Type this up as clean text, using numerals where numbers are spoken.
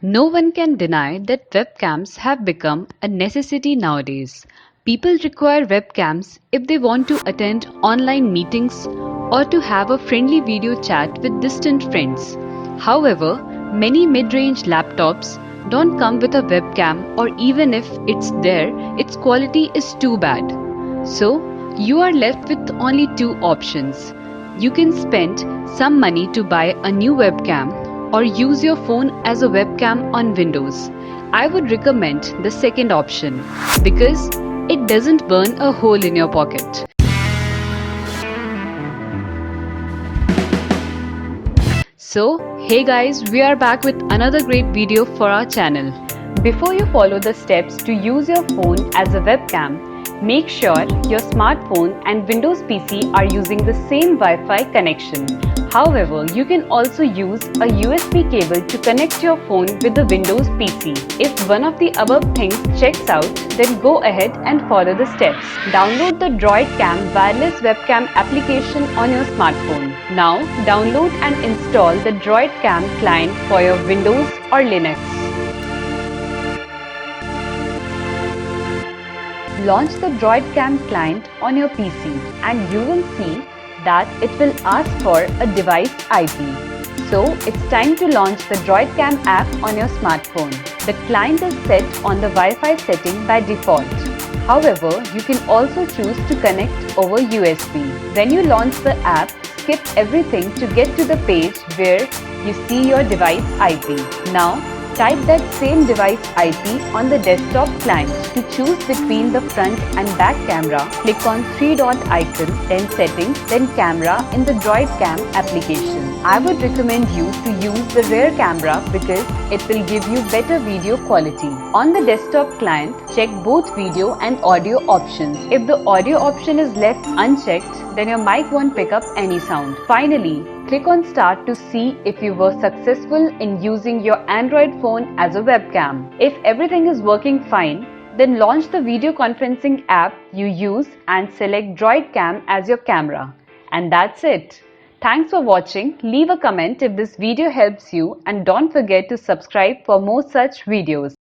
No one can deny that webcams have become a necessity nowadays. People require webcams if they want to attend online meetings or to have a friendly video chat with distant friends. However, many mid-range laptops don't come with a webcam, or even if it's there, its quality is too bad. So, you are left with only two options. You can spend some money to buy a new webcam or use your phone as a webcam on Windows. I would recommend the second option because it doesn't burn a hole in your pocket. So, hey guys, we are back with another great video for our channel. Before you follow the steps to use your phone as a webcam, make sure your smartphone and Windows PC are using the same Wi-Fi connection. However, you can also use a USB cable to connect your phone with the Windows PC. If one of the above things checks out, then go ahead and follow the steps. Download the DroidCam wireless webcam application on your smartphone. Now, download and install the DroidCam client for your Windows or Linux. Launch the DroidCam client on your PC and you will see that it will ask for a device IP. So it's time to launch the DroidCam app on your smartphone. The client is set on the Wi-Fi setting by default. However, you can also choose to connect over USB. When you launch the app, skip everything to get to the page where you see your device IP. Now, type that same device IP on the desktop client. To choose between the front and back camera, click on three-dot icon, then settings, then camera in the DroidCam application. I would recommend you to use the rear camera because it will give you better video quality. On the desktop client, check both video and audio options. If the audio option is left unchecked, then your mic won't pick up any sound. Finally, click on Start to see if you were successful in using your Android phone as a webcam. If everything is working fine, then launch the video conferencing app you use and select DroidCam as your camera. And that's it. Thanks for watching. Leave a comment if this video helps you and don't forget to subscribe for more such videos.